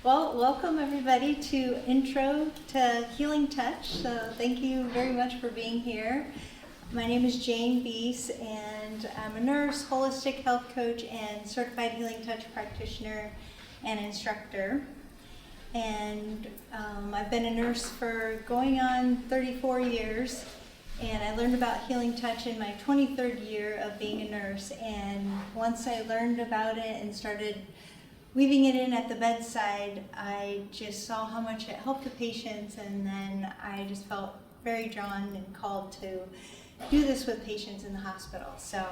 Well, welcome everybody to Intro to Healing Touch. So thank you very much for being here. My name is Jane Beese and I'm a nurse, holistic health coach, and certified Healing Touch practitioner and instructor. And I've been a nurse for going on 34 years, and I learned about Healing Touch in my 23rd year of being a nurse. And once I learned about it and started weaving it in at the bedside, I just saw how much it helped the patients, and then I just felt very drawn and called to do this with patients in the hospital. So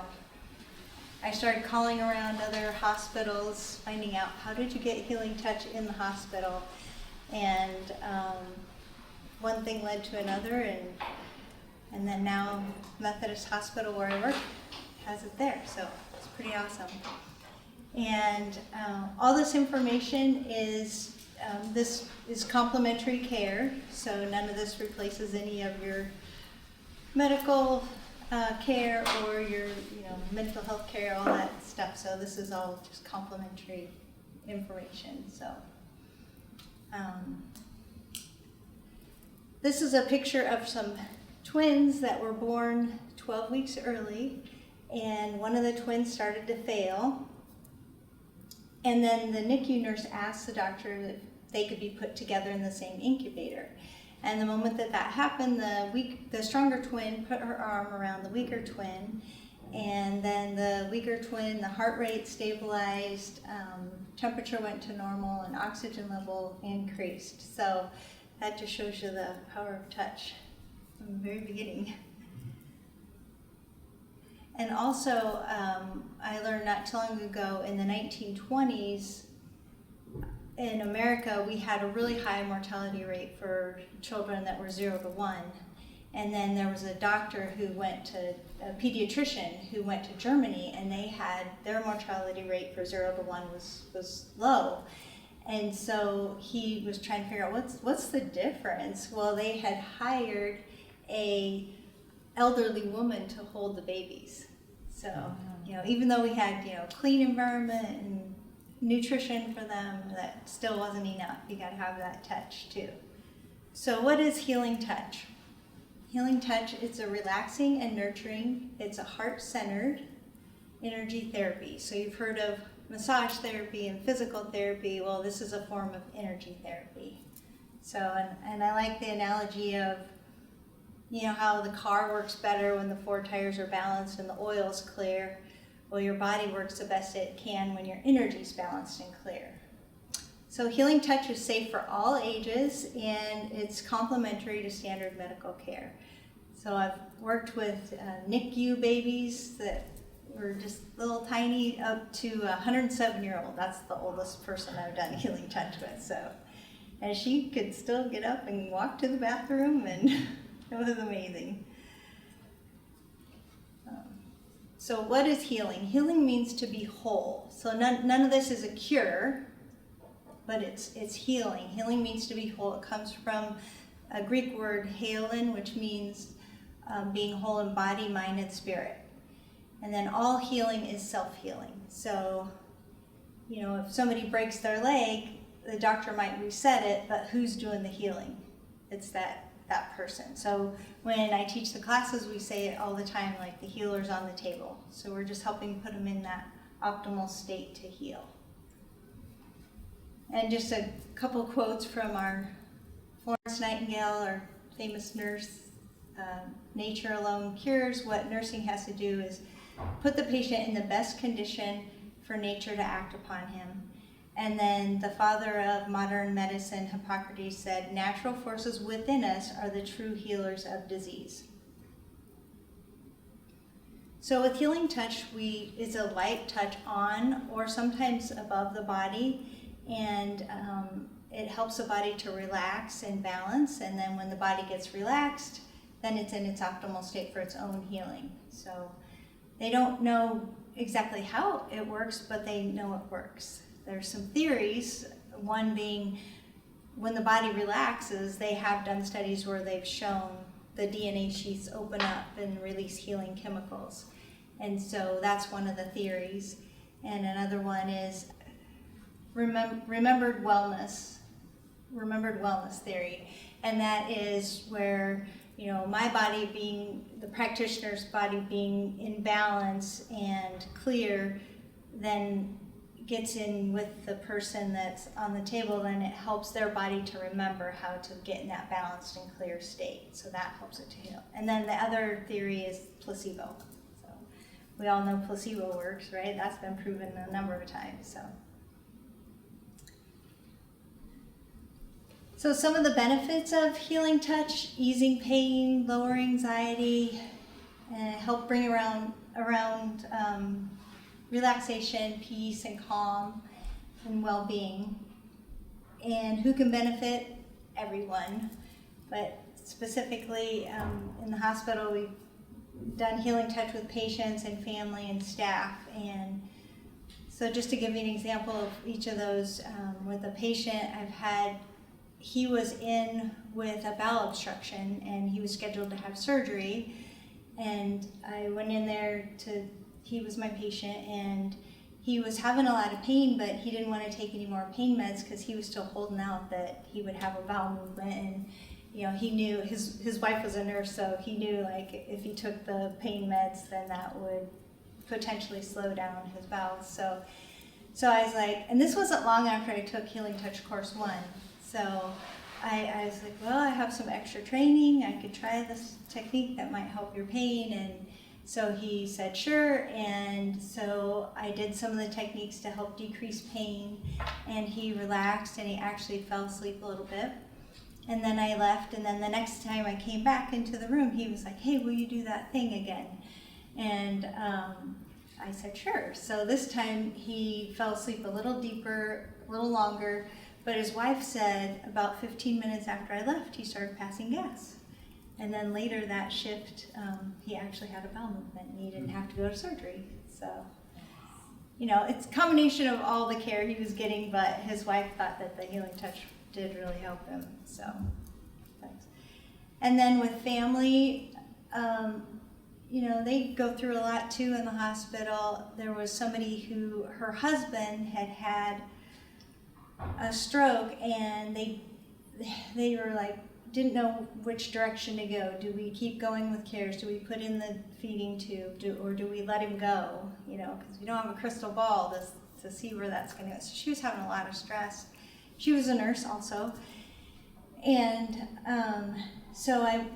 I started calling around other hospitals, finding out how did you get Healing Touch in the hospital, and one thing led to another, and then now Methodist Hospital where I work has it there, so it's pretty awesome. And all this information is, this is complimentary care, so none of this replaces any of your medical care or your mental health care, all that stuff. So this is all just complimentary information. So this is a picture of some twins that were born 12 weeks early, and one of the twins started to fail. And then the NICU nurse asked the doctor if they could be put together in the same incubator. And the moment that happened, the stronger twin put her arm around the weaker twin, and then the weaker twin, the heart rate stabilized, temperature went to normal, and oxygen level increased. So that just shows you the power of touch from the very beginning. And also, I learned not too long ago, in the 1920s, in America, we had a really high mortality rate for children that were 0 to 1. And then there was a doctor who a pediatrician who went to Germany, and they had, their mortality rate for 0 to 1 was low. And so he was trying to figure out what's the difference. Well, they had hired a elderly woman to hold the babies. So, even though we had, clean environment and nutrition for them, that still wasn't enough. You got to have that touch too. So what is Healing Touch? Healing Touch, it's a relaxing and nurturing, it's a heart-centered energy therapy. So you've heard of massage therapy and physical therapy. Well, this is a form of energy therapy. So, and I like the analogy of, how the car works better when the 4 tires are balanced and the oil's clear. Well, your body works the best it can when your energy's balanced and clear. So Healing Touch is safe for all ages, and it's complementary to standard medical care. So I've worked with NICU babies that were just little tiny, up to a 107-year-old. That's the oldest person I've done Healing Touch with. So, and she could still get up and walk to the bathroom, and it was amazing. So what is healing? Healing means to be whole. So none of this is a cure, but it's healing. Healing means to be whole. It comes from a Greek word, halen, which means being whole in body, mind, and spirit. And then all healing is self-healing. So, if somebody breaks their leg, the doctor might reset it, but who's doing the healing? It's that person. So when I teach the classes, we say it all the time, like the healer's on the table. So we're just helping put them in that optimal state to heal. And just a couple quotes from our Florence Nightingale, our famous nurse, nature alone cures. What nursing has to do is put the patient in the best condition for nature to act upon him. And then the father of modern medicine, Hippocrates, said, natural forces within us are the true healers of disease. So with Healing Touch, it's a light touch on or sometimes above the body, and it helps the body to relax and balance. And then when the body gets relaxed, then it's in its optimal state for its own healing. So they don't know exactly how it works, but they know it works. There's some theories, one being when the body relaxes, they have done studies where they've shown the DNA sheaths open up and release healing chemicals. And so that's one of the theories. And another one is remembered wellness theory, and that is where, you know, my body being, the practitioner's body being in balance and clear, then gets in with the person that's on the table, then it helps their body to remember how to get in that balanced and clear state. So that helps it to heal. And then the other theory is placebo. So we all know placebo works, right? That's been proven a number of times. So some of the benefits of healing touch: easing pain, lower anxiety, and help bring around relaxation, peace, and calm, and well-being. And who can benefit? Everyone. But specifically in the hospital, we've done healing touch with patients and family and staff. And so just to give you an example of each of those, with a patient he was in with a bowel obstruction and he was scheduled to have surgery. And I went in there he was my patient, and he was having a lot of pain, but he didn't want to take any more pain meds because he was still holding out that he would have a bowel movement. And you know, he knew, his wife was a nurse, so he knew, like, if he took the pain meds, then that would potentially slow down his bowels. So I was like, and this wasn't long after I took Healing Touch Course 1. So I was like, well, I have some extra training. I could try this technique that might help your pain. And so he said, sure. And so I did some of the techniques to help decrease pain, and he relaxed and he actually fell asleep a little bit. And then I left, and then the next time I came back into the room, he was like, hey, will you do that thing again? And I said, sure. So this time he fell asleep a little deeper, a little longer, but his wife said about 15 minutes after I left, he started passing gas. And then later that shift, he actually had a bowel movement and he didn't have to go to surgery. So, you know, it's a combination of all the care he was getting, but his wife thought that the Healing Touch did really help him. So, thanks. And then with family, you know, they go through a lot too in the hospital. There was somebody who, her husband had a stroke, and they were like, didn't know which direction to go. Do we keep going with cares? Do we put in the feeding tube? Or do we let him go? You know, because we don't have a crystal ball to see where that's going to go. So she was having a lot of stress. She was a nurse also. And so I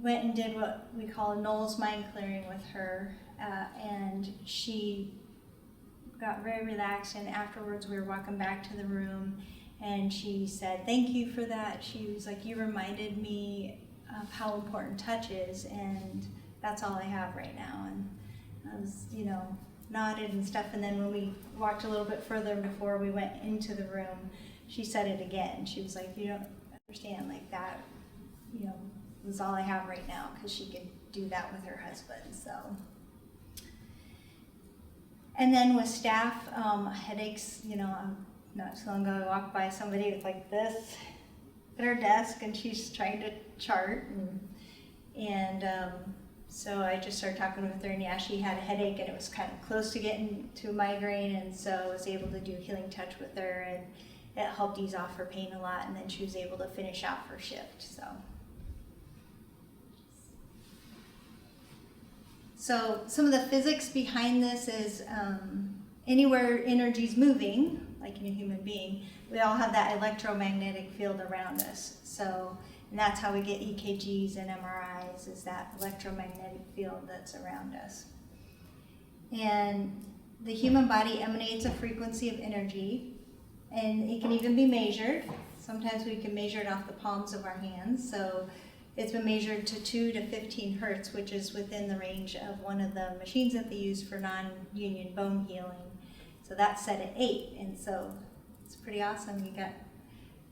went and did what we call a Knowles mind clearing with her. And she got very relaxed. And afterwards we were walking back to the room. And she said, thank you for that. She was like, you reminded me of how important touch is, and that's all I have right now. And I was, you know, nodded and stuff. And then when we walked a little bit further before we went into the room, she said it again. She was like, you don't understand, like that, you know, was all I have right now, because she could do that with her husband. So. And then with staff, headaches, you know, not so long ago, I walked by somebody with like this at her desk, and she's trying to chart, and so I just started talking with her, and yeah, she had a headache, and it was kind of close to getting to a migraine, and so I was able to do Healing Touch with her, and it helped ease off her pain a lot, and then she was able to finish out her shift. So some of the physics behind this is anywhere energy's moving, like in a human being, we all have that electromagnetic field around us. So, and that's how we get EKGs and MRIs, is that electromagnetic field that's around us. And the human body emanates a frequency of energy, and it can even be measured. Sometimes we can measure it off the palms of our hands. So it's been measured to 2 to 15 hertz, which is within the range of one of the machines that they use for non-union bone healing. So that's set at 8, and so it's pretty awesome. You got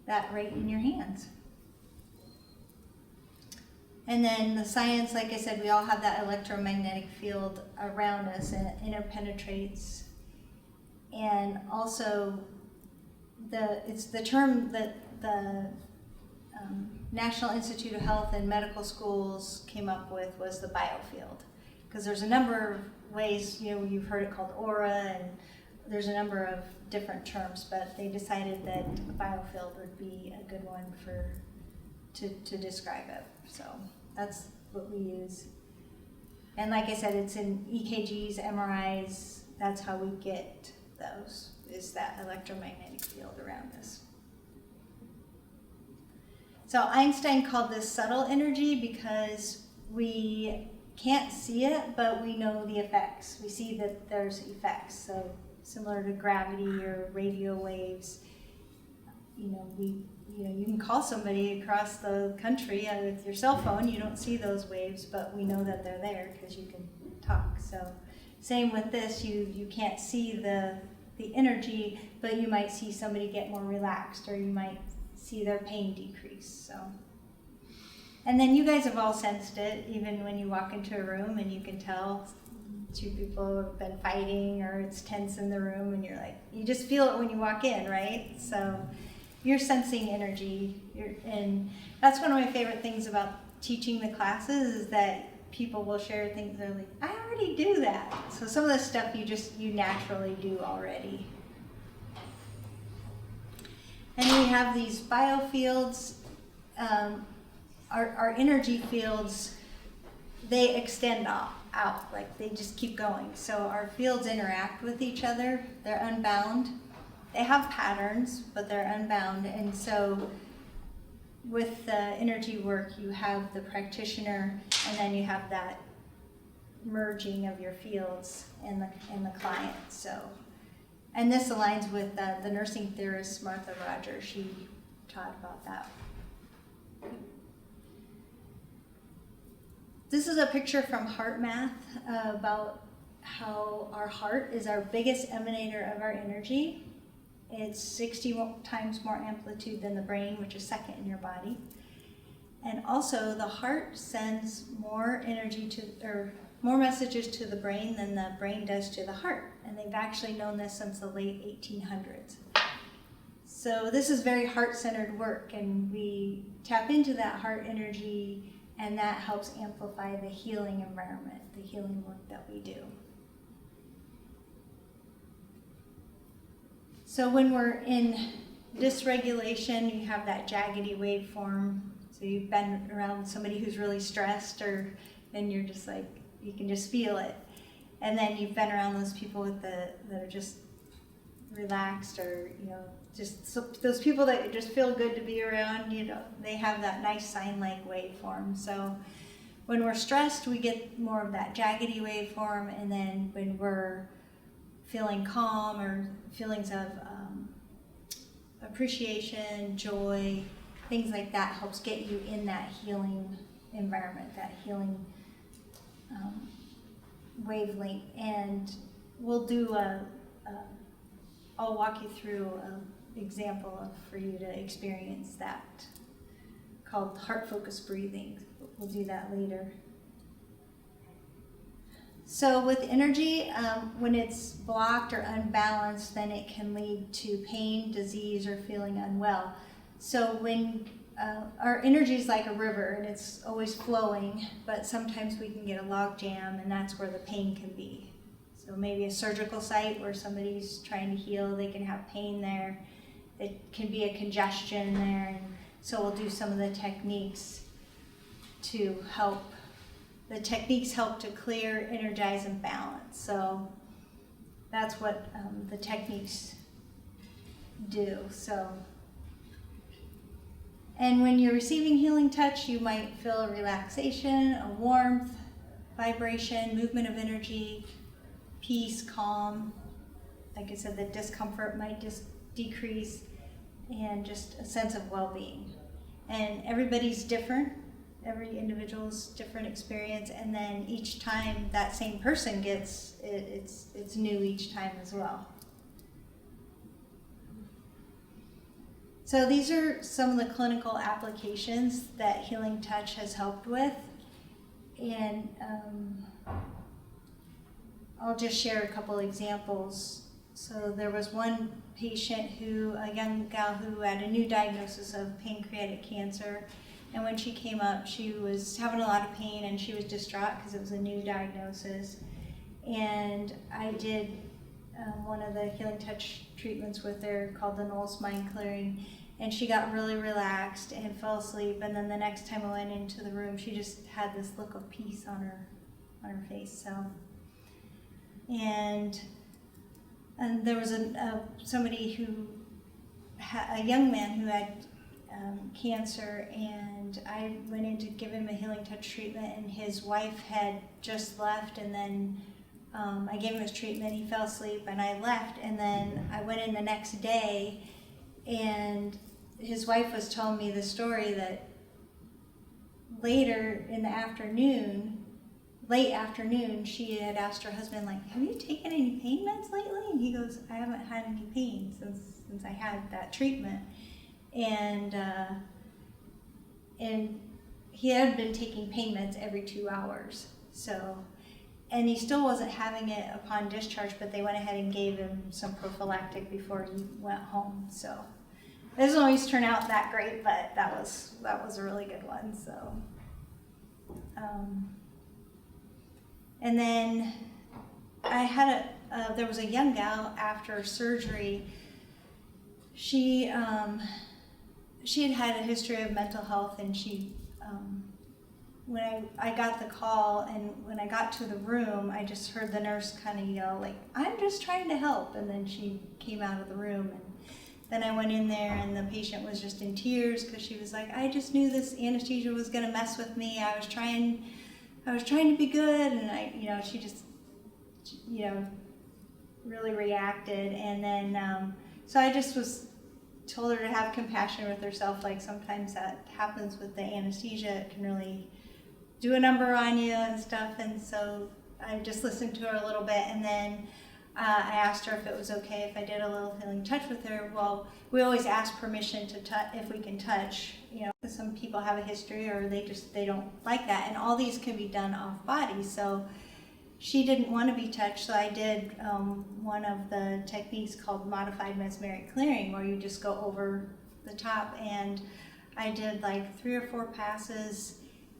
that right in your hands. And then the science, like I said, we all have that electromagnetic field around us, and it interpenetrates. And also, it's the term that the National Institute of Health and medical schools came up with was the biofield, because there's a number of ways, you know, you've heard it called aura and there's a number of different terms, but they decided that a biofield would be a good one to describe it. So that's what we use. And like I said, it's in EKGs, MRIs, that's how we get those, is that electromagnetic field around us. So Einstein called this subtle energy because we can't see it, but we know the effects. We see that there's effects. So similar to gravity or radio waves, you can call somebody across the country with your cell phone. You don't see those waves, but we know that they're there because you can talk. So same with this, you can't see the energy, but you might see somebody get more relaxed, or you might see their pain decrease. So, and then you guys have all sensed it, even when you walk into a room and you can tell two people have been fighting or it's tense in the room, and you just feel it when you walk in, right? So you're sensing energy, and that's one of my favorite things about teaching the classes, is that people will share things, they're like, I already do that. So some of the stuff you naturally do already. And we have these biofields, our energy fields, they extend out, like they just keep going. So our fields interact with each other, they're unbound. They have patterns, but they're unbound. And so with the energy work, you have the practitioner, and then you have that merging of your fields and the client. So, and this aligns with the nursing theorist Martha Rogers. She taught about that. This is a picture from HeartMath about how our heart is our biggest emanator of our energy. It's 60 times more amplitude than the brain, which is second in your body. And also the heart sends more energy or more messages to the brain than the brain does to the heart. And they've actually known this since the late 1800s. So this is very heart-centered work, and we tap into that heart energy, and that helps amplify the healing environment, the healing work that we do. So when we're in dysregulation, you have that jaggedy waveform. So you've been around somebody who's really stressed, and you're just like, you can just feel it. And then you've been around those people that are just relaxed, or just those people that just feel good to be around. They have that nice sine-like waveform. So when we're stressed, we get more of that jaggedy waveform, and then when we're feeling calm, or feelings of appreciation, joy, things like that, helps get you in that healing environment, that healing wavelength. And we'll do I'll walk you through an example for you to experience that, called heart focused breathing. We'll do that later. So with energy, when it's blocked or unbalanced, then it can lead to pain, disease, or feeling unwell. So when our energy is like a river, and it's always flowing, but sometimes we can get a log jam, and that's where the pain can be. So maybe a surgical site where somebody's trying to heal, they can have pain there. It can be a congestion there, and so we'll do some of the techniques to help. The techniques help to clear, energize, and balance. So that's what the techniques do. So, and when you're receiving healing touch, you might feel a relaxation, a warmth, vibration, movement of energy, peace, calm. Like I said, the discomfort might just decrease, and just a sense of well-being. And everybody's different. Every individual's different experience, and then each time that same person gets it, it's new each time as well. So these are some of the clinical applications that Healing Touch has helped with, and I'll just share a couple examples. So there was one patient a young gal who had a new diagnosis of pancreatic cancer. And when she came up, she was having a lot of pain, and she was distraught because it was a new diagnosis. And I did one of the Healing Touch treatments with her called the Knowles Mind Clearing, and she got really relaxed and fell asleep. And then the next time I went into the room, she just had this look of peace on her face. So, and there was somebody who a young man who had cancer, and I went in to give him a Healing Touch treatment, and his wife had just left, and then I gave him his treatment, he fell asleep, and I left, and then I went in the next day, and his wife was telling me the story that later in the afternoon, late afternoon, she had asked her husband, like, have you taken any pain meds lately? And he goes, I haven't had any pain since I had that treatment. And he had been taking pain meds every 2 hours. So, and he still wasn't having it upon discharge, but they went ahead and gave him some prophylactic before he went home. So it doesn't always turn out that great, but that was a really good one. So, and then I had there was a young gal after surgery. She had had a history of mental health, and she, when I got the call, and when I got to the room, I just heard the nurse kind of yell, like, I'm just trying to help, and then she came out of the room, and then I went in there, and the patient was just in tears, because she was like, I just knew this anesthesia was going to mess with me. I was trying to be good, and she just, really reacted, and then, so I just told her to have compassion with herself. Like, sometimes that happens with the anesthesia. It can really do a number on you and stuff. And so I just listened to her a little bit, and then I asked her if it was okay if I did a little Healing Touch with her. Well, we always ask permission to touch, if we can touch, because some people have a history, or they don't like that. And all these can be done off body. So she didn't want to be touched, so I did one of the techniques called modified mesmeric clearing, where you just go over the top, and I did like 3 or 4 passes,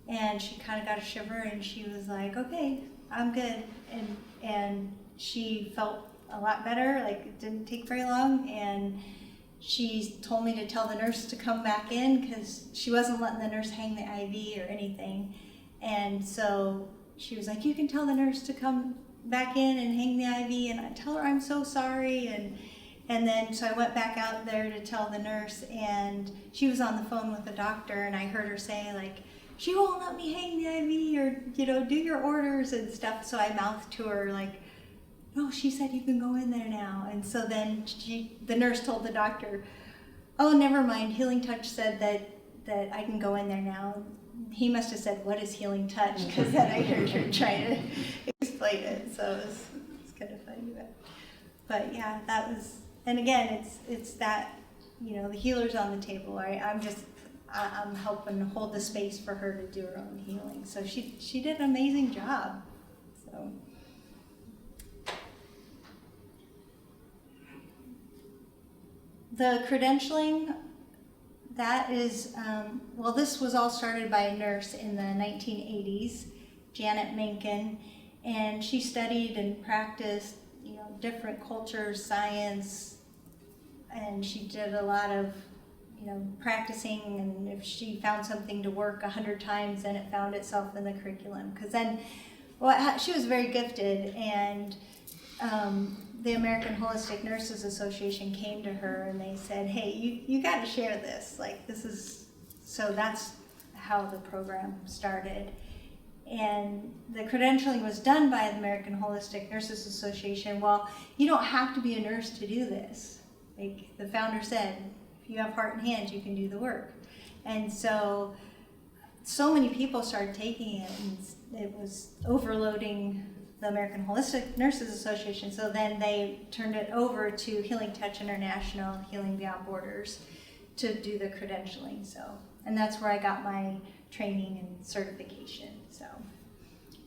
and she kind of got a shiver, and she was like, okay, I'm good, and she felt a lot better. Like, it didn't take very long, and she told me to tell the nurse to come back in, because she wasn't letting the nurse hang the IV or anything, and so she was like, you can tell the nurse to come back in and hang the IV, and I tell her I'm so sorry, and then so I went back out there to tell the nurse, and she was on the phone with the doctor, and I heard her say, like, she won't let me hang the IV, or do your orders and stuff. So I mouthed to her, like, no, she said you can go in there now. And so then the nurse told the doctor, oh, never mind, Healing Touch said that I can go in there now. He must have said, what is Healing Touch? Because then I heard her trying to explain it. So it's kind of funny. But yeah, that was, and again, it's that, the healer's on the table. I'm helping hold the space for her to do her own healing. So she did an amazing job. So. The credentialing, that is, this was all started by a nurse in the 1980s, Janet Menken, and she studied and practiced, different cultures, science, and she did a lot of, practicing, and if she found something to work 100 times, then it found itself in the curriculum. Because then, she was very gifted, and the American Holistic Nurses Association came to her and they said, hey, you got to share this. Like, this is, so that's how the program started. And the credentialing was done by the American Holistic Nurses Association. Well, you don't have to be a nurse to do this. Like the founder said, if you have heart and hands, you can do the work. And so many people started taking it, and it was overloading the American Holistic Nurses Association. So then they turned it over to Healing Touch International, Healing Beyond Borders, to do the credentialing. So, and that's where I got my training and certification. So,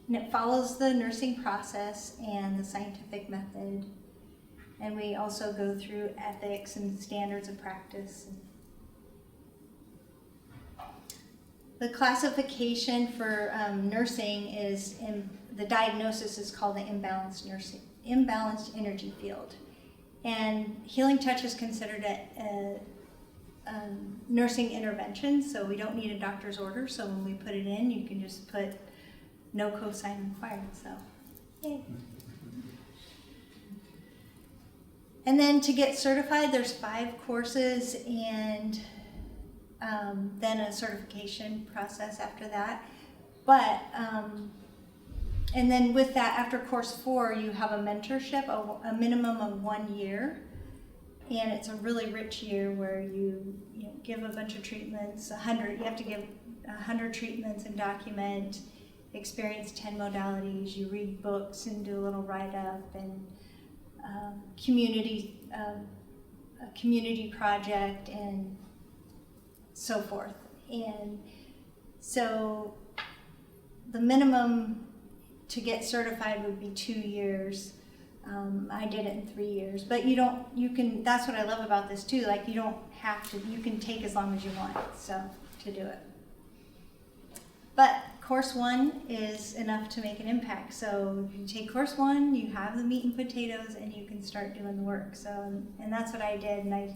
and it follows the nursing process and the scientific method. And we also go through ethics and standards of practice. The classification for nursing is, the diagnosis is called the imbalanced imbalanced energy field. And healing touch is considered a nursing intervention, so we don't need a doctor's order. So when we put it in, you can just put no cosign required. So, yay. And then to get certified, there's 5 courses and then a certification process after that. But, and then with that, after course 4, you have a mentorship, a minimum of 1 year. And it's a really rich year where you give a bunch of treatments, you have to give 100 treatments and document, experience 10 modalities, you read books and do a little write-up, and a community project, and so forth. And so the minimum to get certified would be 2 years. I did it in 3 years, but that's what I love about this too. Like, you don't have to, you can take as long as you want, so, to do it. But course 1 is enough to make an impact. So you take course 1, you have the meat and potatoes, and you can start doing the work. So, and that's what I did, and I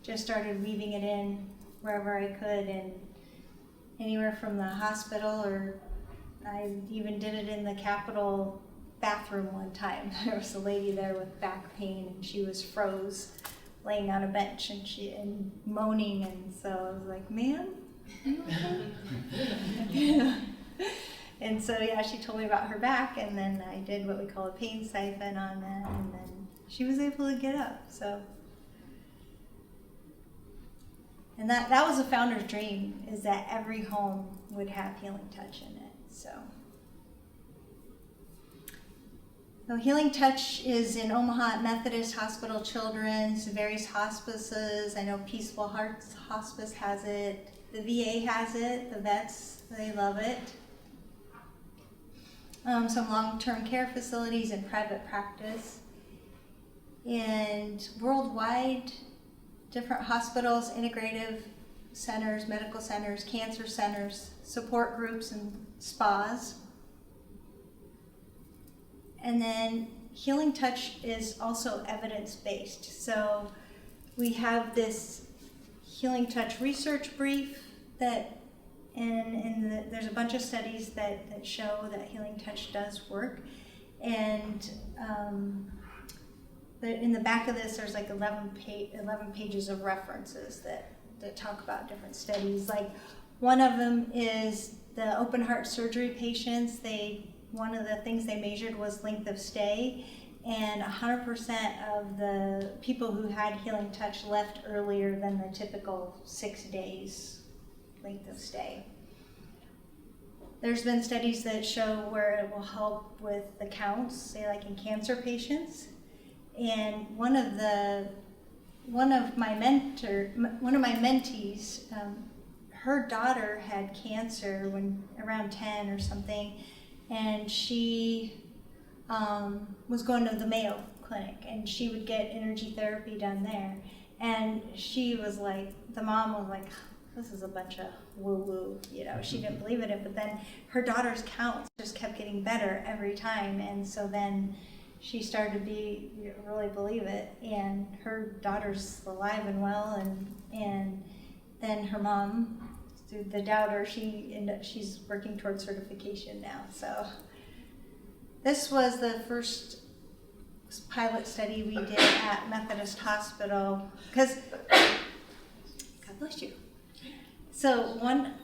just started weaving it in wherever I could, and anywhere from the hospital, or I even did it in the Capitol bathroom one time. There was a lady there with back pain, and she was froze laying on a bench, and moaning, and so I was like, ma'am, you okay? And so yeah, she told me about her back, and then I did what we call a pain siphon on that, and then she was able to get up. So, and that was a founder's dream, is that every home would have Healing Touch in it. So Healing Touch is in Omaha at Methodist Hospital Children's, various hospices. I know Peaceful Hearts Hospice has it. The VA has it. The vets, they love it. Some long-term care facilities and private practice. And worldwide, different hospitals, integrative centers, medical centers, cancer centers, support groups, and spas. And then Healing Touch is also evidence-based. So we have this Healing Touch research brief that, there's a bunch of studies that show that Healing Touch does work. And in the back of this, there's like 11 pages of references that talk about different studies. Like, one of them is the open heart surgery patients. One of the things they measured was length of stay, and 100% of the people who had Healing Touch left earlier than the typical 6 days length of stay. There's been studies that show where it will help with the counts, say like in cancer patients. And one of my mentees, her daughter had cancer when around 10 or something, and she was going to the Mayo Clinic, and she would get energy therapy done there. And she was like, the mom was like, this is a bunch of woo-woo, she didn't believe in it. But then her daughter's counts just kept getting better every time, and so then she started to really believe it, and her daughter's alive and well, and then her mom, through the doubter, she's working towards certification now. So this was the first pilot study we did at Methodist Hospital, because, God bless you. So when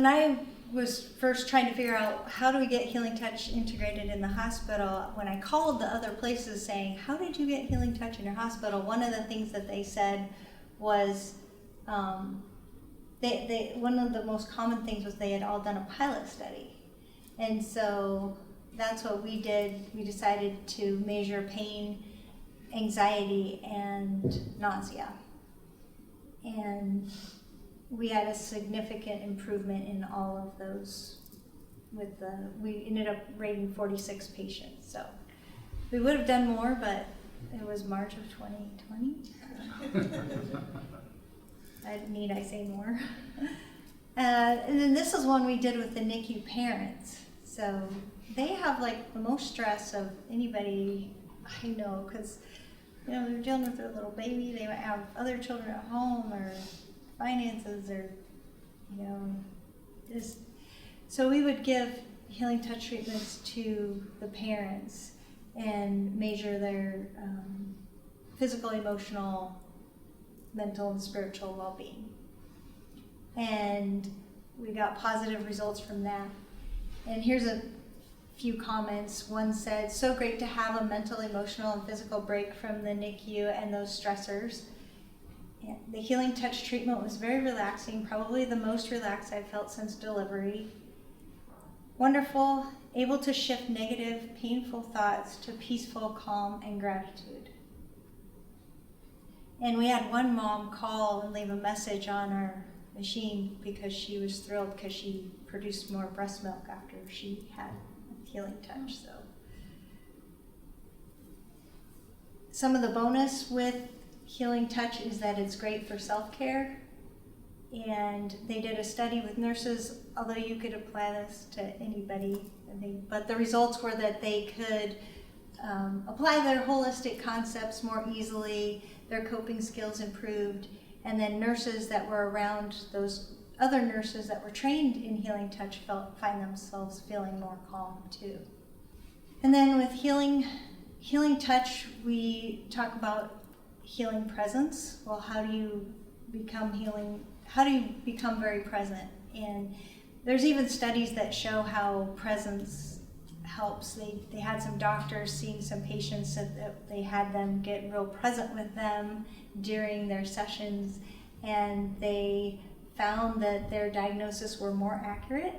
I was first trying to figure out how do we get Healing Touch integrated in the hospital, when I called the other places saying, how did you get Healing Touch in your hospital, one of the things that they said was, one of the most common things was they had all done a pilot study. And so that's what we did. We decided to measure pain, anxiety, and nausea. And we had a significant improvement in all of those. We ended up rating 46 patients. So we would have done more, but it was March of 2020. Need I say more? And then this is one we did with the NICU parents. So they have like the most stress of anybody I know, because they're dealing with their little baby. They might have other children at home, or finances, or just. So we would give healing touch treatments to the parents and measure their physical, emotional, mental, and spiritual well-being. And we got positive results from that. And here's a few comments. One said, "So great to have a mental, emotional, and physical break from the NICU and those stressors. And the healing touch treatment was very relaxing, probably the most relaxed I've felt since delivery. Wonderful, able to shift negative, painful thoughts to peaceful, calm, and gratitude." And we had one mom call and leave a message on our machine because she was thrilled because she produced more breast milk after she had healing touch. So some of the bonus with healing touch is that it's great for self-care. And they did a study with nurses, although you could apply this to anybody, but the results were that they could apply their holistic concepts more easily, their coping skills improved, and then nurses that were around those other nurses that were trained in healing touch find themselves feeling more calm too. And then with healing touch, we talk about healing presence. Well, how do you become very present? And there's even studies that show how presence helps. They had some doctors seeing some patients that they had them get real present with them during their sessions, and they found that their diagnosis were more accurate,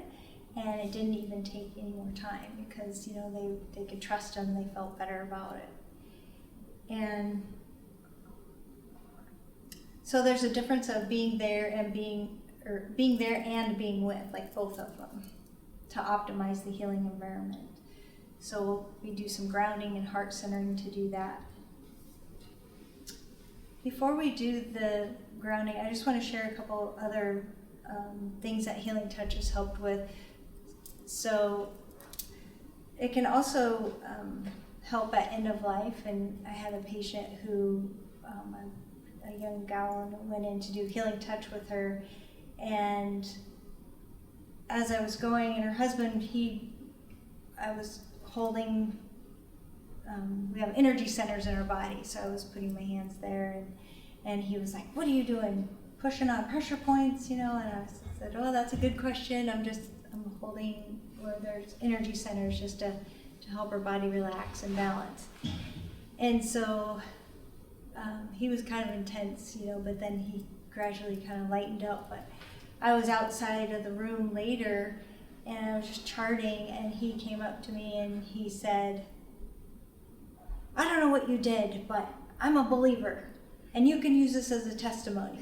and it didn't even take any more time because they could trust them. They felt better about it. And so there's a difference of being there and being with, like both of them, to optimize the healing environment. So we do some grounding and heart centering to do that. Before we do the grounding, I just want to share a couple other things that healing touch has helped with. So it can also help at end of life. And I had a patient who, a young gal, went in to do healing touch with her. And as I was going, and her husband, I was holding, we have energy centers in our body, so I was putting my hands there, and he was like, "What are you doing? Pushing on pressure points?" And I said, "Oh, that's a good question. I'm holding where there's energy centers just to help her body relax and balance." And so he was kind of intense, but then he gradually kind of lightened up. But I was outside of the room later, and I was just charting, and he came up to me and he said, "I don't know what you did, but I'm a believer, and you can use this as a testimony."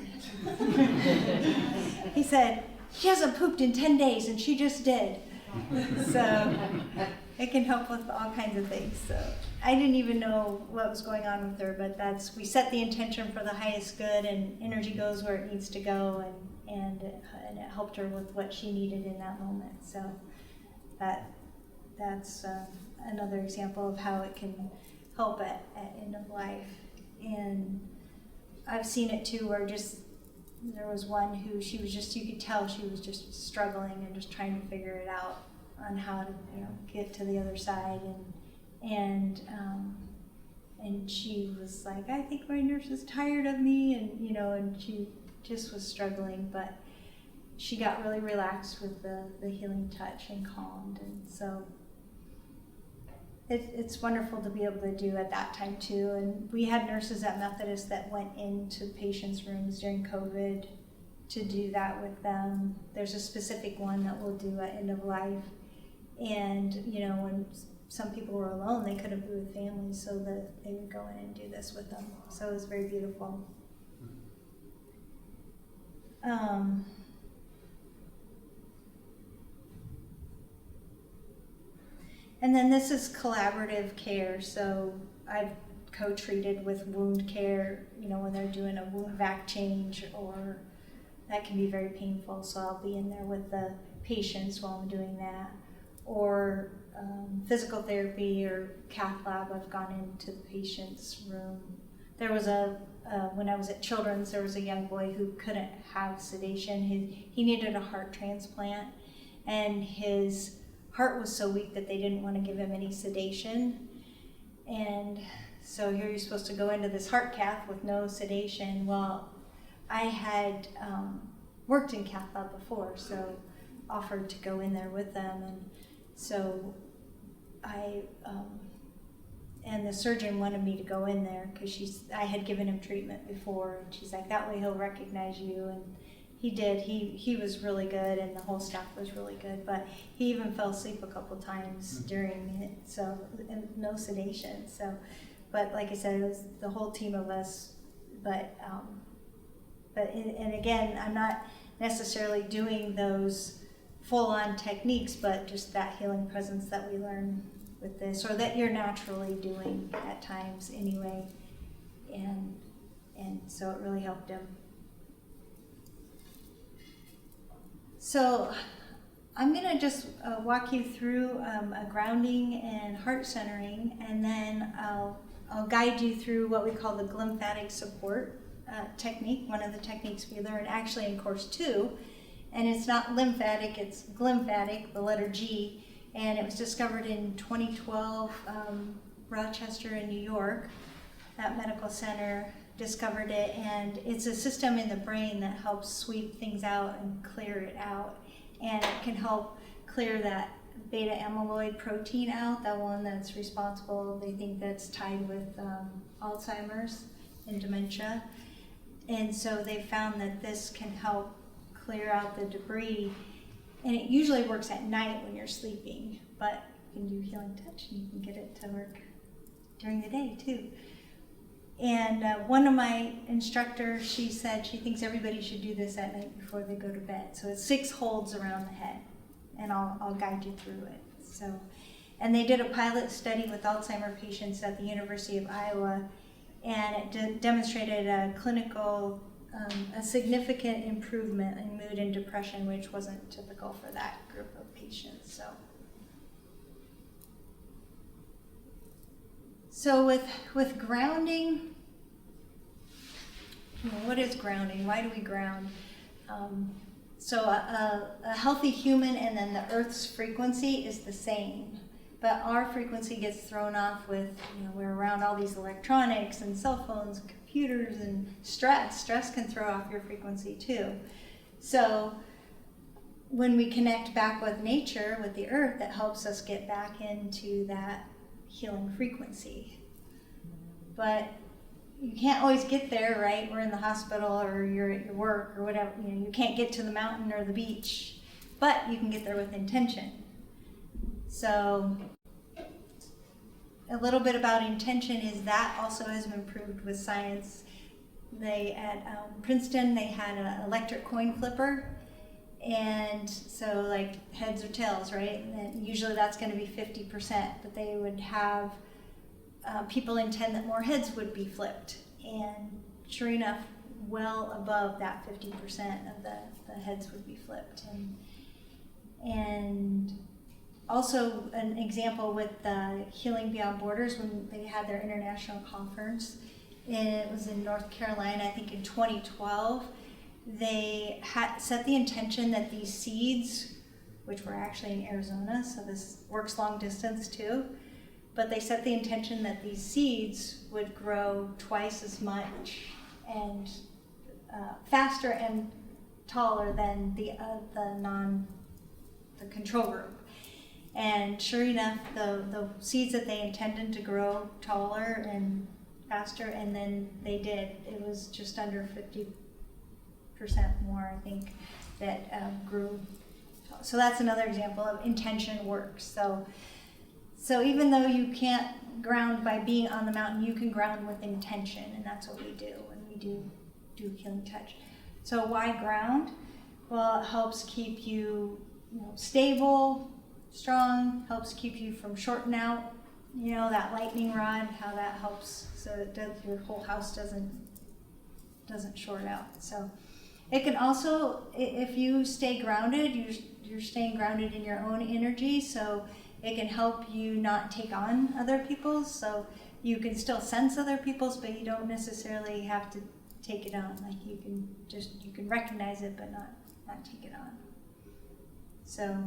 He said, "She hasn't pooped in 10 days, and she just did." So it can help with all kinds of things. So I didn't even know what was going on with her, but we set the intention for the highest good, and energy goes where it needs to go, and it helped her with what she needed in that moment. So that's another example of how it can help at end of life. And I've seen it too, where there was one who you could tell she was just struggling and just trying to figure it out on how to get to the other side, and she was like, "I think my nurse is tired of me," and she just was struggling, but she got really relaxed with the healing touch and calmed. And so it's wonderful to be able to do at that time too. And we had nurses at Methodist that went into patients' rooms during COVID to do that with them. There's a specific one that we'll do at end of life. And when some people were alone, they couldn't be with families, so that they would go in and do this with them. So it was very beautiful. And then this is collaborative care. So I've co-treated with wound care, when they're doing a wound vac change, or that can be very painful. So I'll be in there with the patients while I'm doing that. Or physical therapy or cath lab, I've gone into the patient's room. There was when I was at Children's, there was a young boy who couldn't have sedation. He needed a heart transplant, and his heart was so weak that they didn't want to give him any sedation. And so here you're supposed to go into this heart cath with no sedation. Well, I had worked in cath lab before, so offered to go in there with them. And so and the surgeon wanted me to go in there because I had given him treatment before, and she's like, that way he'll recognize you. And he did. He was really good, and the whole staff was really good, but he even fell asleep a couple times during it, so, and no sedation. So, but like I said, it was the whole team of us. And again, I'm not necessarily doing those full-on techniques, but just that healing presence that we learn with this, or that you're naturally doing at times anyway, and so it really helped him. So I'm going to just walk you through a grounding and heart centering, and then I'll guide you through what we call the glymphatic support technique, one of the techniques we learned actually in course 2. And it's not lymphatic, it's glymphatic, the letter G, and it was discovered in 2012, Rochester in New York. That medical center discovered it, and it's a system in the brain that helps sweep things out and clear it out. And it can help clear that beta amyloid protein out, that one that's responsible, they think that's tied with Alzheimer's and dementia. And so they found that this can help clear out the debris, and it usually works at night when you're sleeping, but you can do healing touch and you can get it to work during the day too. And one of my instructors, she said she thinks everybody should do this at night before they go to bed. So it's 6 holds around the head, and I'll guide you through it. So, and they did a pilot study with Alzheimer patients at the University of Iowa, and it demonstrated a clinical a significant improvement in mood and depression, which wasn't typical for that group of patients. So with grounding, what is grounding? Why do we ground? So a healthy human and then the Earth's frequency is the same, but our frequency gets thrown off with, we're around all these electronics and cell phones, computers, and stress. Stress can throw off your frequency too. So when we connect back with nature, with the earth, that helps us get back into that healing frequency. But you can't always get there, right? We're in the hospital or you're at your work or whatever. You can't get to the mountain or the beach, but you can get there with intention. So a little bit about intention is that also has been proved with science. They at Princeton, they had an electric coin flipper, and so like heads or tails, right? And usually that's going to be 50%, but they would have people intend that more heads would be flipped, and sure enough, well above that 50% of the heads would be flipped. And also an example with Healing Beyond Borders, when they had their international conference, and it was in North Carolina, I think in 2012, they had set the intention that these seeds, which were actually in Arizona, so this works long distance too, but they set the intention that these seeds would grow twice as much and faster and taller than the control group. And sure enough, the seeds that they intended to grow taller and faster, and then they did. It was just under 50% more, I think, that grew. So that's another example of intention works. So even though you can't ground by being on the mountain, you can ground with intention, and that's what we do when we do healing touch. So why ground? Well, it helps keep you, stable, strong, helps keep you from shorting out, that lightning rod, how that helps so that your whole house doesn't short out. So it can also, if you stay grounded, you're staying grounded in your own energy. So it can help you not take on other people's. So you can still sense other people's, but you don't necessarily have to take it on. Like you can recognize it, but not take it on. So,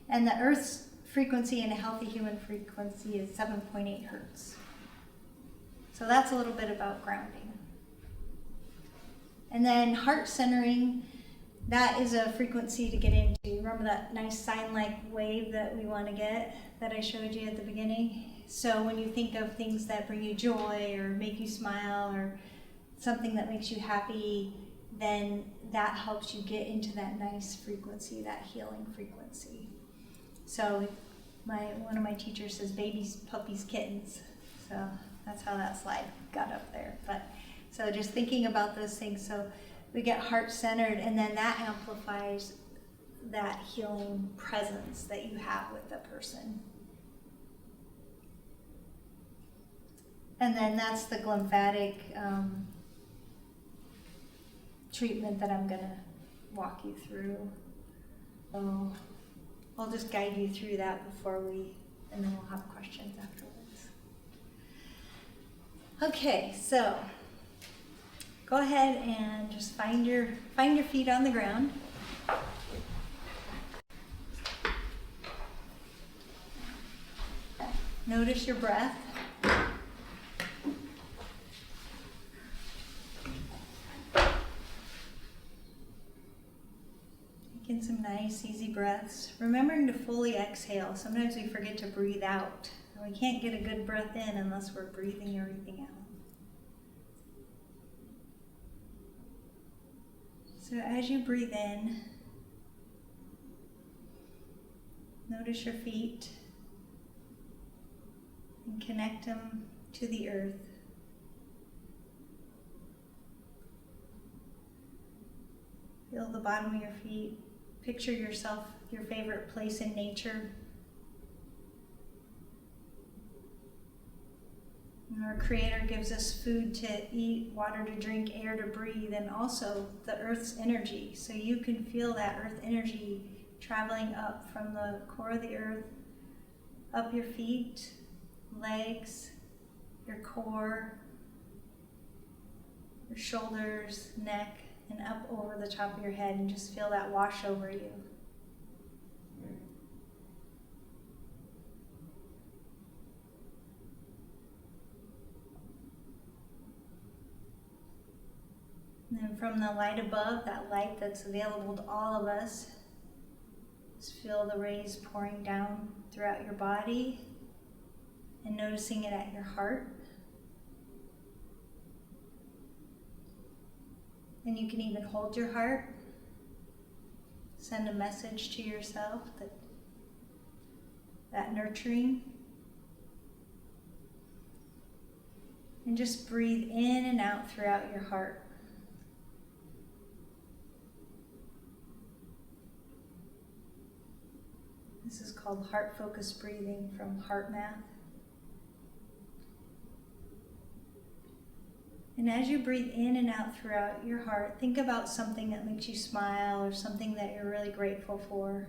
and the Earth's frequency and a healthy human frequency is 7.8 hertz. So that's a little bit about grounding. And then heart centering, that is a frequency to get into. Remember that nice sine-like wave that we want to get that I showed you at the beginning? So when you think of things that bring you joy or make you smile or something that makes you happy, then that helps you get into that nice frequency, that healing frequency. So one of my teachers says babies, puppies, kittens. So that's how that slide got up there. But so just thinking about those things. So we get heart-centered, and then that amplifies that healing presence that you have with the person. And then that's the glymphatic treatment that I'm going to walk you through. So I'll just guide you through that and then we'll have questions afterwards. Okay, so go ahead and just find your feet on the ground. Notice your breath. Taking some nice, easy breaths. Remembering to fully exhale. Sometimes we forget to breathe out. And we can't get a good breath in unless we're breathing everything out. So as you breathe in, notice your feet and connect them to the earth. Feel the bottom of your feet. Picture yourself, your favorite place in nature. And our Creator gives us food to eat, water to drink, air to breathe, and also the earth's energy. So you can feel that earth energy traveling up from the core of the earth, up your feet, legs, your core, your shoulders, neck, and up over the top of your head, and just feel that wash over you. And then from the light above, that light that's available to all of us, just feel the rays pouring down throughout your body and noticing it at your heart. And you can even hold your heart, send a message to yourself that nurturing. And just breathe in and out throughout your heart. This is called heart-focused breathing from HeartMath. And as you breathe in and out throughout your heart, think about something that makes you smile or something that you're really grateful for.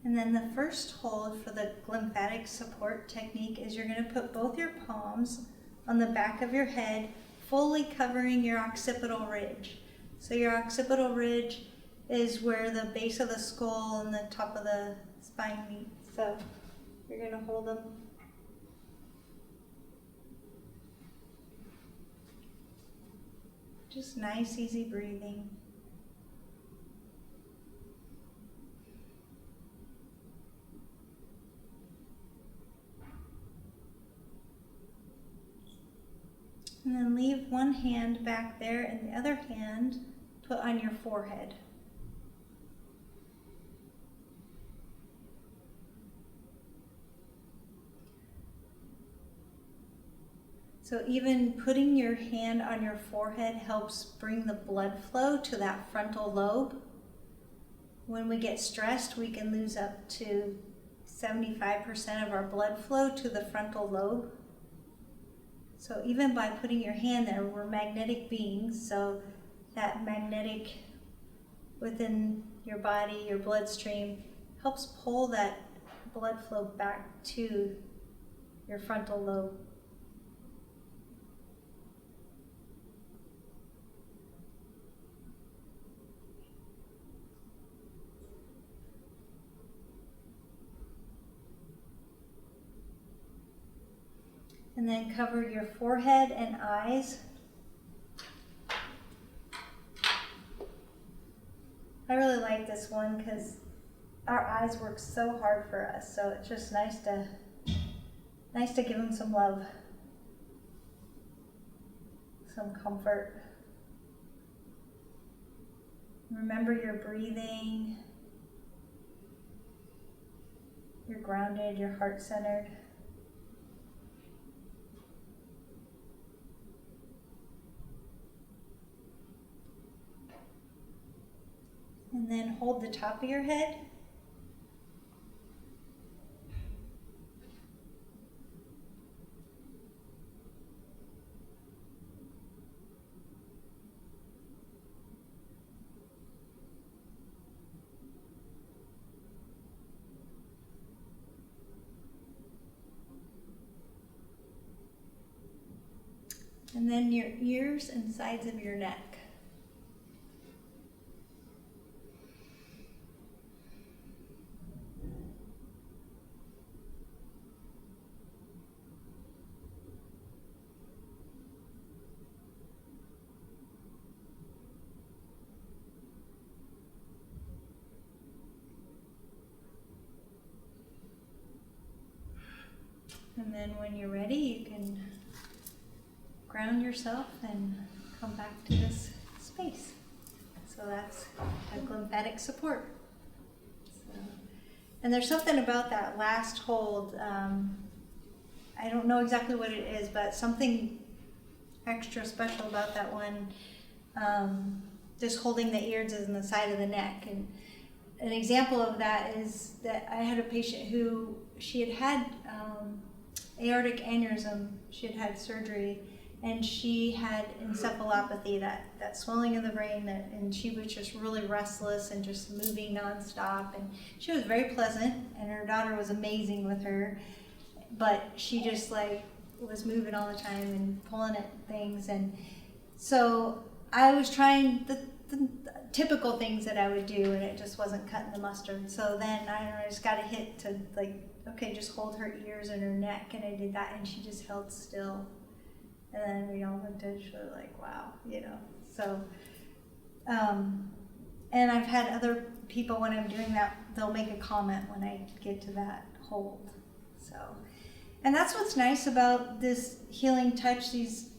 And then the first hold for the glymphatic support technique is you're going to put both your palms on the back of your head, fully covering your occipital ridge. So your occipital ridge is where the base of the skull and the top of the spine meet. So you're going to hold them. Just nice, easy breathing. And then leave one hand back there and the other hand put on your forehead. So even putting your hand on your forehead helps bring the blood flow to that frontal lobe. When we get stressed, we can lose up to 75% of our blood flow to the frontal lobe. So even by putting your hand there, we're magnetic beings, so that magnetic within your body, your bloodstream, helps pull that blood flow back to your frontal lobe. And then cover your forehead and eyes. I really like this one because our eyes work so hard for us, so it's just nice to give them some love, some comfort. Remember your breathing. You're grounded, you're heart-centered. And then hold the top of your head. And then your ears and sides of your neck. And then when you're ready, you can ground yourself and come back to this space. So that's a lymphatic support. So, and there's something about that last hold, I don't know exactly what it is, but something extra special about that one, just holding the ears and the side of the neck. And an example of that is that I had a patient who, she had aortic aneurysm, she had had surgery, and she had encephalopathy, that swelling in the brain, and she was just really restless and just moving nonstop. And she was very pleasant, and her daughter was amazing with her, but she just like was moving all the time and pulling at things. And so I was trying the typical things that I would do, and it just wasn't cutting the mustard. So then I just got a hit to like, okay, just hold her ears and her neck, and I did that, and she just held still. And then we all looked at each other like, wow, you know. So, and I've had other people, when I'm doing that, they'll make a comment when I get to that hold. So, and that's what's nice about this healing touch. These,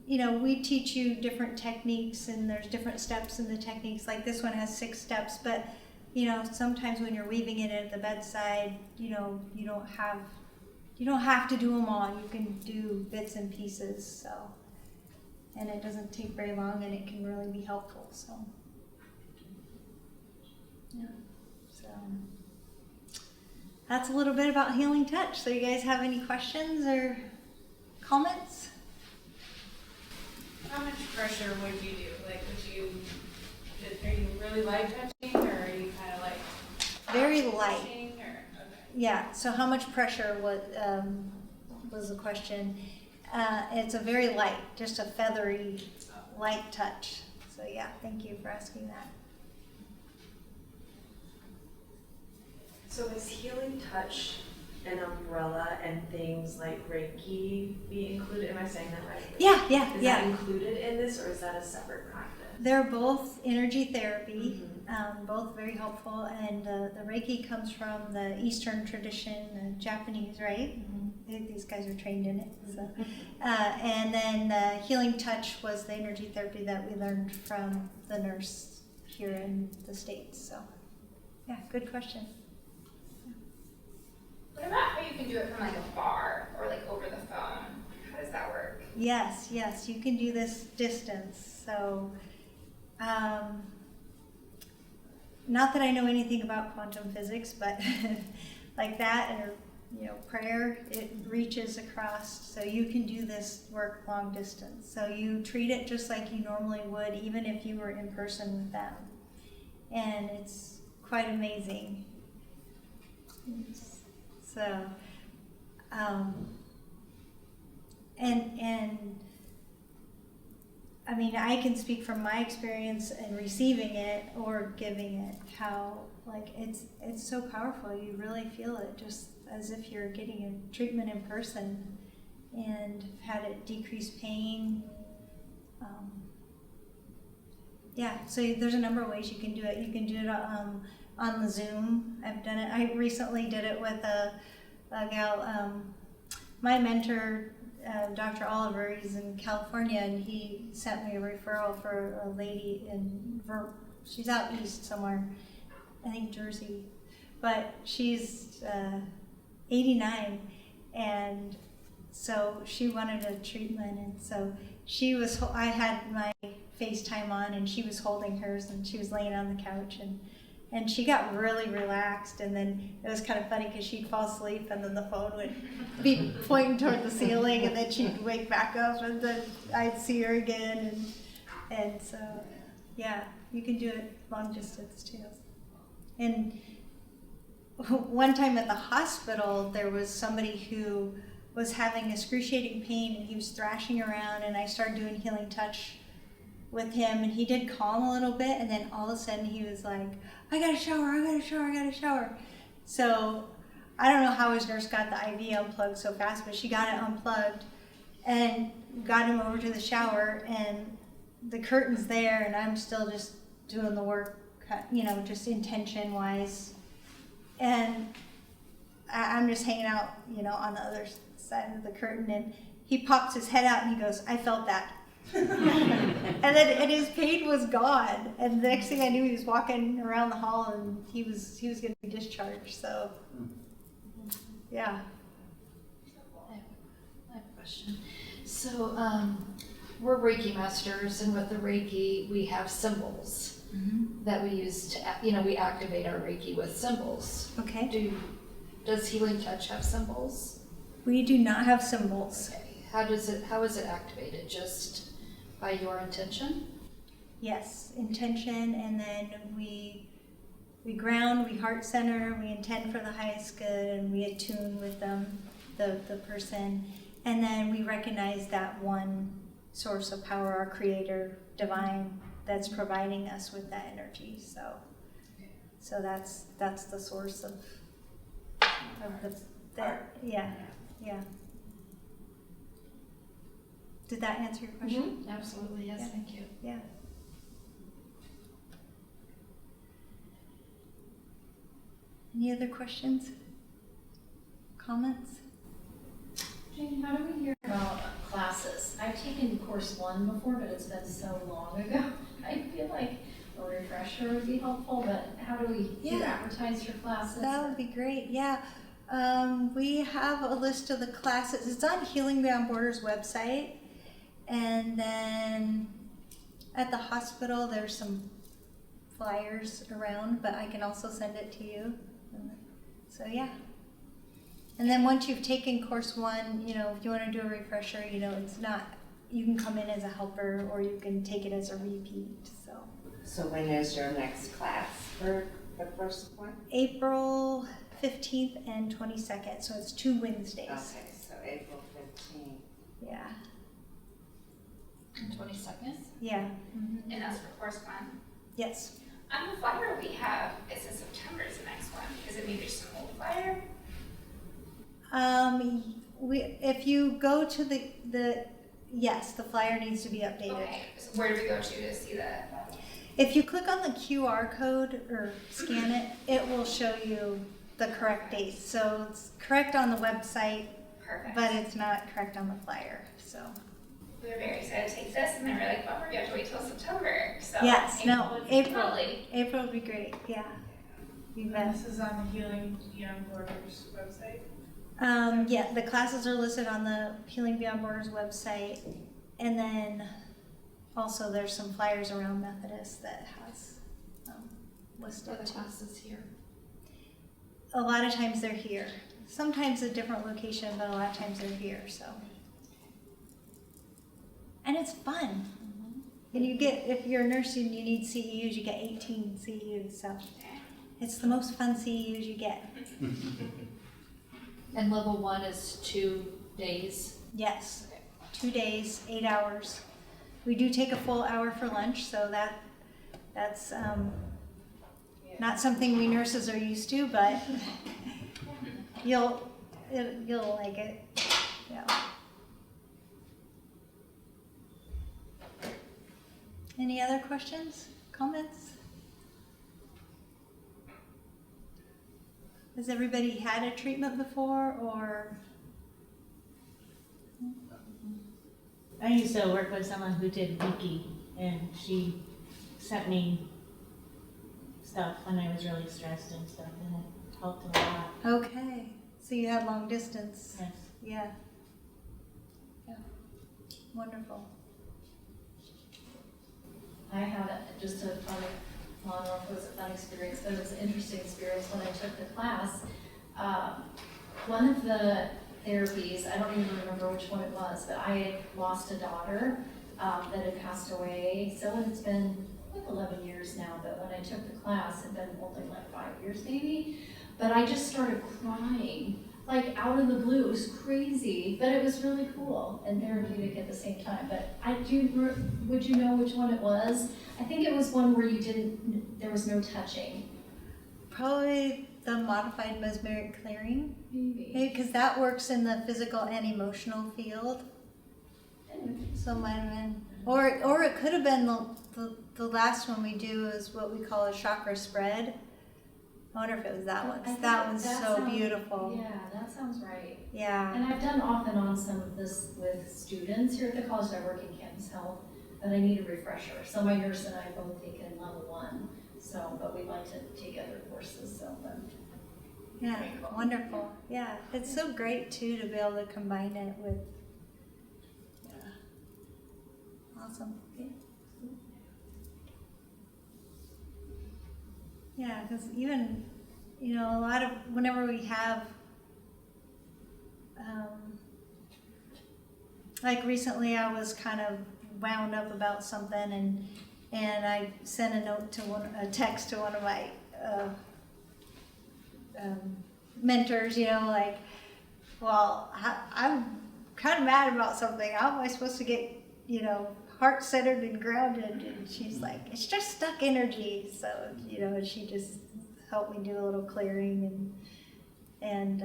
you know, we teach you different techniques, and there's different steps in the techniques. Like this one has 6 steps, but you know, sometimes when you're weaving it at the bedside, you know, you don't have to do them all. You can do bits and pieces. So, and it doesn't take very long, and it can really be helpful. So, yeah. So that's a little bit about healing touch. So, you guys have any questions or comments? How much pressure would you do? Like, are you really light touching, or are you kind of like very light? touching, or, okay. Yeah. So how much pressure was the question? It's a very light, just a feathery, light touch. So yeah, thank you for asking that. So is healing touch an umbrella, and things like Reiki be included? Am I saying that right? Yeah. Is that included in this, or is that a separate practice? They're both energy therapy, Mm-hmm. both very helpful, and the Reiki comes from the Eastern tradition, Japanese, right? Mm-hmm. These guys are trained in it. So. And then the healing touch was the energy therapy that we learned from the nurse here in the States. So, yeah, good question. What about how you can do it from like afar or like over the phone? How does that work? Yes, yes, you can do this distance. So, not that I know anything about quantum physics, but like that, or prayer, it reaches across. So you can do this work long distance. So you treat it just like you normally would, even if you were in person with them, and it's quite amazing. So, and I mean, I can speak from my experience in receiving it or giving it, how like it's so powerful. You really feel it, just as if you're getting a treatment in person, and had it decrease pain. Yeah, so there's a number of ways you can do it. You can do it on the Zoom. I've done it. I recently did it with a gal. My mentor, Dr. Oliver, he's in California, and he sent me a referral for a lady she's out east somewhere, I think Jersey, but she's 89, and so she wanted a treatment, and so I had my FaceTime on, and she was holding hers, and she was laying on the couch, and she got really relaxed, and then it was kind of funny because she'd fall asleep, and then the phone would be pointing toward the ceiling, and then she'd wake back up, and then I'd see her again, and so yeah, you can do it long distance too. And one time at the hospital, there was somebody who was having excruciating pain, and he was thrashing around, and I started doing healing touch with him, and he did calm a little bit, and then all of a sudden he was like, I gotta shower. So I don't know how his nurse got the IV unplugged so fast, but she got it unplugged and got him over to the shower, and the curtain's there, and I'm still just doing the work, just intention wise, and I'm just hanging out, on the other side of the curtain, and he pops his head out and he goes, I felt that. and his pain was gone, and the next thing I knew, he was walking around the hall, and he was going to be discharged. So yeah. I have a question. So we're Reiki masters, and with the Reiki we have symbols that we use to we activate our Reiki with symbols. Okay. Does Healing Touch have symbols? We do not have symbols. Okay. How is it activated? Just by your intention? Yes, intention, and then we ground, we heart center, we intend for the highest good, and we attune with them, the person, and then we recognize that one source of power, our creator, divine, that's providing us with that energy. So that's the source of yeah. Did that answer your question? Mm-hmm. Absolutely, yes, Yeah. thank you. Yeah. Any other questions? Comments? Jane, how do we hear about classes? I've taken course 1 before, but it's been so long ago. I feel like a refresher would be helpful, but how do we advertise your classes? That would be great, yeah. We have a list of the classes. It's on Healing Beyond Borders website. And then at the hospital, there's some flyers around, but I can also send it to you. So yeah. And then once you've taken course 1, if you want to do a refresher, it's not, you can come in as a helper, or you can take it as a repeat. So when is your next class for the first one? April 15th and 22nd, so it's 2 Wednesdays. Okay, so April 15th. Yeah. And 22nd? Yeah. And that's for course 1. Yes. On the flyer we have, it says September is the next one. Is it maybe just an old flyer? If you go to the flyer needs to be updated. Okay, so where do we go to see that? If you click on the QR code or scan it, it will show you the correct dates. So it's correct on the website, Perfect. but it's not correct on the flyer. So We were very excited to take this, and then we were like, well, we're going to have to wait till September. So yes, April. Totally. April would be great. Yeah. You bet. This is on the Healing Beyond Borders website? Yeah, the classes are listed on the Healing Beyond Borders website, and then also there's some flyers around Methodist that has listed. For the classes here. A lot of times they're here. Sometimes a different location, but a lot of times they're here. So, and it's fun. And you get, if you're a nurse and you need CEUs, you get 18 CEUs. So it's the most fun CEUs you get. And level 1 is 2 days. Yes, 2 days, 8 hours. We do take a full hour for lunch, so that's not something we nurses are used to, but you'll like it. Yeah. Any other questions, comments? Has everybody had a treatment before, or? I used to work with someone who did Reiki, and she sent me stuff when I was really stressed and stuff, and it helped a lot. Okay, so you had long distance. Yes. Yeah. Yeah. Wonderful. I had just a fun, I don't know if it was a fun experience, but it was an interesting experience when I took the class. One of the therapies, I don't even remember which one it was, but I had lost a daughter that had passed away. So it's been like 11 years now, but when I took the class, it had been only like 5 years maybe. But I just started crying, like out of the blue. It was crazy, but it was really cool and therapeutic at the same time. But would you know which one it was? I think it was one where there was no touching. Probably the modified mesmeric clearing, Maybe. because that works in the physical and emotional field. So might have been, or it could have been the last one we do is what we call a chakra spread. I wonder if it was that one. 'Cause that one's so beautiful. Yeah, that sounds right. Yeah. And I've done off and on some of this with students here at the college. I work in campus health, but I need a refresher. So my nurse and I both take it in level 1. So, but we like to take other courses. So, but Yeah, wonderful. Yeah, it's so great too to be able to combine it with. Yeah. Awesome. Yeah, because even, a lot of, whenever we have, like recently I was kind of wound up about something and I sent a text to one of my mentors, like, well, I'm kind of mad about something. How am I supposed to get, heart-centered and grounded? And she's like, it's just stuck energy. So, she just helped me do a little clearing, and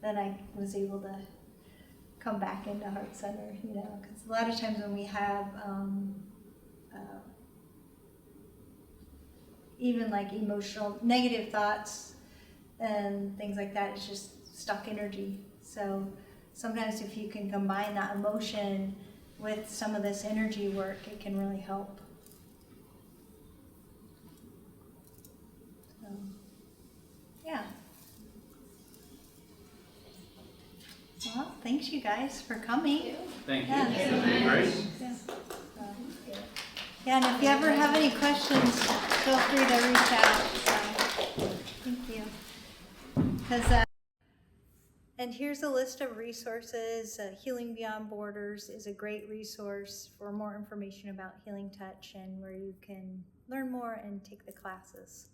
then I was able to come back into heart center, because a lot of times when we have even like emotional negative thoughts and things like that, it's just stuck energy. So sometimes if you can combine that emotion with some of this energy work, it can really help. So, yeah. Well, thanks you guys for coming. Thank you. Yeah. Great. Yeah. Yeah, and if you ever have any questions, feel free to reach out. Thank you. And here's a list of resources. Healing Beyond Borders is a great resource for more information about Healing Touch and where you can learn more and take the classes.